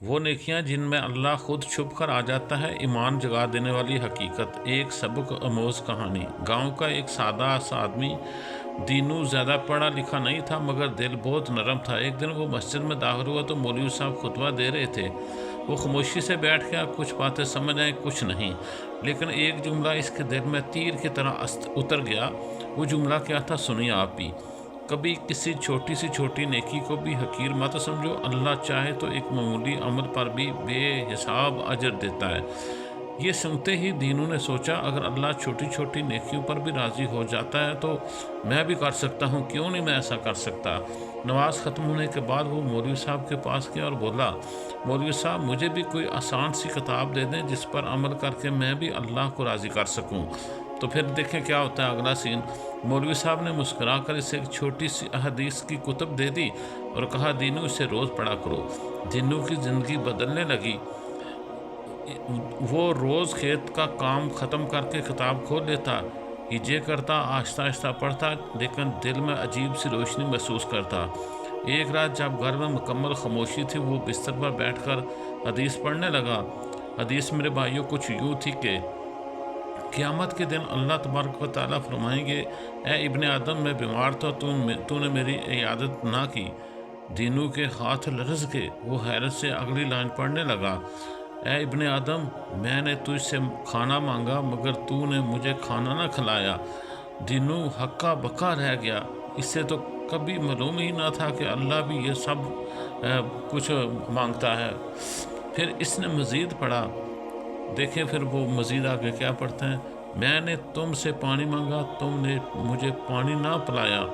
وہ نیکیاں جن میں اللہ خود چھپ کر آ جاتا ہے، ایمان جگا دینے والی حقیقت۔ ایک سبق آموز کہانی۔ گاؤں کا ایک سادہ سا آدمی، دینو زیادہ پڑھا لکھا نہیں تھا مگر دل بہت نرم تھا۔ ایک دن وہ مسجد میں داخل ہوا تو مولوی صاحب خطبہ دے رہے تھے۔ وہ خاموشی سے بیٹھ گیا، کچھ باتیں سمجھ آئیں کچھ نہیں، لیکن ایک جملہ اس کے دل میں تیر کی طرح اتر گیا۔ وہ جملہ کیا تھا، سنیے آپ بھی۔ کبھی کسی چھوٹی سی چھوٹی نیکی کو بھی حقیر مت سمجھو، اللہ چاہے تو ایک معمولی عمل پر بھی بے حساب اجر دیتا ہے۔ یہ سنتے ہی دینو نے سوچا، اگر اللہ چھوٹی چھوٹی نیکیوں پر بھی راضی ہو جاتا ہے تو میں بھی کر سکتا ہوں، کیوں نہیں میں ایسا کر سکتا۔ نماز ختم ہونے کے بعد وہ مولوی صاحب کے پاس گیا اور بولا، مولوی صاحب مجھے بھی کوئی آسان سی کتاب دے دیں جس پر عمل کر کے میں بھی اللہ کو راضی کر سکوں۔ تو پھر دیکھیں کیا ہوتا ہے اگلا سین۔ مولوی صاحب نے مسکرا کر اسے ایک چھوٹی سی احادیث کی کتب دے دی اور کہا، دینو اسے روز پڑھا کرو۔ دینو کی زندگی بدلنے لگی۔ وہ روز کھیت کا کام ختم کر کے کتاب کھول لیتا، ہجے کرتا، آہستہ آہستہ پڑھتا، لیکن دل میں عجیب سی روشنی محسوس کرتا۔ ایک رات جب گھر میں مکمل خاموشی تھی، وہ بستر پر بیٹھ کر حدیث پڑھنے لگا۔ حدیث میرے بھائیوں کچھ یوں تھی کہ قیامت کے دن اللہ تبارک و تعالیٰ فرمائیں گے، اے ابن آدم میں بیمار تھا، تو نے میری عیادت نہ کی۔ دینو کے ہاتھ لرز گئے، وہ حیرت سے اگلی لائن پڑھنے لگا، اے ابن آدم میں نے تجھ سے کھانا مانگا مگر تو نے مجھے کھانا نہ کھلایا۔ دینو ہکا بکا رہ گیا، اس سے تو کبھی معلوم ہی نہ تھا کہ اللہ بھی یہ سب کچھ مانگتا ہے۔ پھر اس نے مزید پڑھا، دیکھیں پھر وہ مزید آگے کیا پڑھتے ہیں، میں نے تم سے پانی مانگا، تم نے مجھے پانی نہ پلایا۔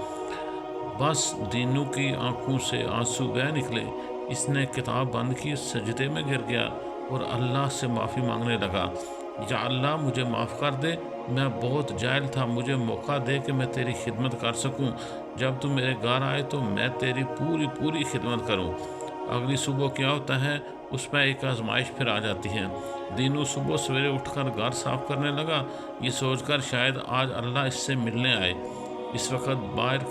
بس دینو کی آنکھوں سے آنسو بہہ نکلے۔ اس نے کتاب بند کی، سجدے میں گر گیا اور اللہ سے معافی مانگنے لگا، یا اللہ مجھے معاف کر دے، میں بہت جاہل تھا، مجھے موقع دے کہ میں تیری خدمت کر سکوں، جب تو میرے گھر آئے تو میں تیری پوری خدمت کروں۔ اگلی صبح کیا ہوتا ہے، اس میں ایک آزمائش پھر آ جاتی ہے۔ دینو صبح سویرے اٹھ کر گھر صاف کرنے لگا، یہ سوچ کر شاید آج اللہ اس سے ملنے آئے۔ اس وقت باہر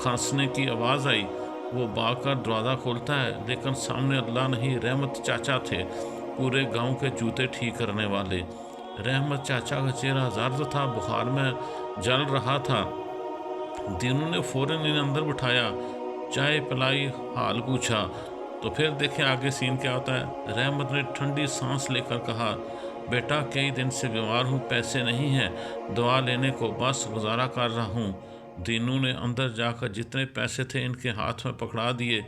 کھانسنے کی آواز آئی۔ وہ بھاگ کر دروازہ کھولتا ہے، لیکن سامنے اللہ نہیں، رحمت چاچا تھے، پورے گاؤں کے جوتے ٹھیک کرنے والے۔ رحمت چاچا کا چہرہ زرد تھا، بخار میں جل رہا تھا۔ دینو نے فوراً انہیں اندر بٹھایا، چائے پلائی، حال پوچھا۔ تو پھر دیکھیں آگے سین کیا ہوتا ہے۔ رحمت نے ٹھنڈی سانس لے کر کہا، بیٹا کئی دن سے بیمار ہوں، پیسے نہیں ہیں دوا لینے کو، بس گزارا کر رہا ہوں۔ دینو نے اندر جا کر جتنے پیسے تھے ان کے ہاتھ میں پکڑا دیے۔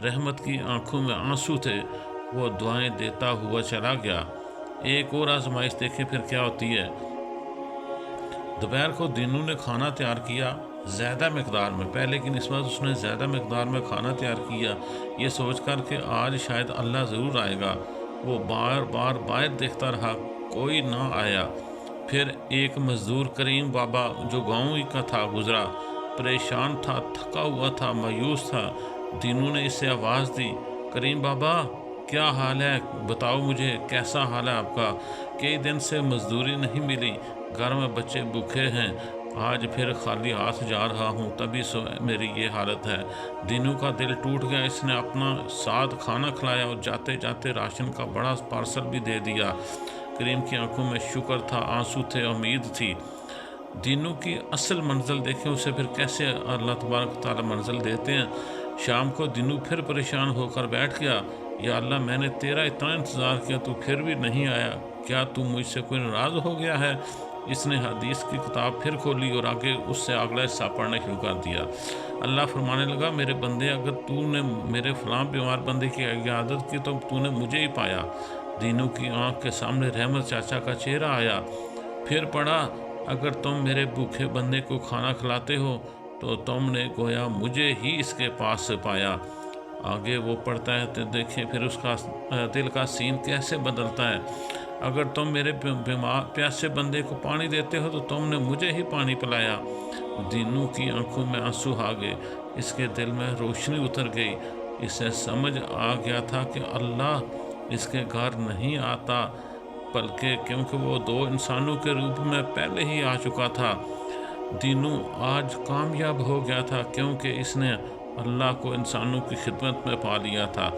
رحمت کی آنکھوں میں آنسو تھے، وہ دعائیں دیتا ہوا چلا گیا۔ ایک اور آزمائش دیکھیں پھر کیا ہوتی ہے۔ دوپہر کو دینو نے کھانا تیار کیا، زیادہ مقدار میں، پہلے کی نسبت اس نے زیادہ مقدار میں کھانا تیار کیا، یہ سوچ کر کہ آج شاید اللہ ضرور آئے گا۔ وہ بار بار باہر دیکھتا رہا، کوئی نہ آیا۔ پھر ایک مزدور کریم بابا جو گاؤں ہی کا تھا گزرا، پریشان تھا، تھکا ہوا تھا، مایوس تھا۔ دینو نے اسے آواز دی، کریم بابا کیا حال ہے، بتاؤ مجھے کیسا حال ہے آپ کا، کئی دن سے مزدوری نہیں ملی، گھر میں بچے بھوکے ہیں، آج پھر خالی ہاتھ جا رہا ہوں، تبھی سے میری یہ حالت ہے۔ دینو کا دل ٹوٹ گیا، اس نے اپنا ساتھ کھانا کھلایا اور جاتے جاتے راشن کا بڑا پارسل بھی دے دیا۔ کریم کی آنکھوں میں شکر تھا، آنسو تھے، امید تھی۔ دینو کی اصل منزل دیکھیں، اسے پھر کیسے اللہ تبارک تعالیٰ منزل دیتے ہیں۔ شام کو دینو پھر پریشان ہو کر بیٹھ گیا، یا اللہ میں نے تیرا اتنا انتظار کیا، تو پھر بھی نہیں آیا، کیا تو مجھ سے کوئی ناراض ہو گیا ہے؟ اس نے حدیث کی کتاب پھر کھولی اور آگے اس سے اگلا حصہ پڑھنا شروع کر دیا۔ اللہ فرمانے لگا، میرے بندے اگر تو نے میرے فلاں بیمار بندے کی عیادت کی تو تو نے مجھے ہی پایا۔ دینو کی آنکھ کے سامنے رحمت چاچا کا چہرہ آیا۔ پھر پڑھا، اگر تم میرے بھوکے بندے کو کھانا کھلاتے ہو تو تم نے گویا مجھے ہی اس کے پاس سے پایا۔ آگے وہ پڑھتا ہے تو دیکھیں پھر اس کا دل کا سین کیسے بدلتا ہے۔ اگر تم میرے پیاسے بندے کو پانی دیتے ہو تو تم نے مجھے ہی پانی پلایا۔ دینو کی آنکھوں میں آنسو آ گئے، اس کے دل میں روشنی اتر گئی، اسے سمجھ آ گیا تھا کہ اللہ اس کے گھر نہیں آتا، بلکہ کیونکہ وہ دو انسانوں کے روپ میں پہلے ہی آ چکا تھا۔ دینو آج کامیاب ہو گیا تھا کیونکہ اس نے اللہ کو انسانوں کی خدمت میں پا لیا تھا۔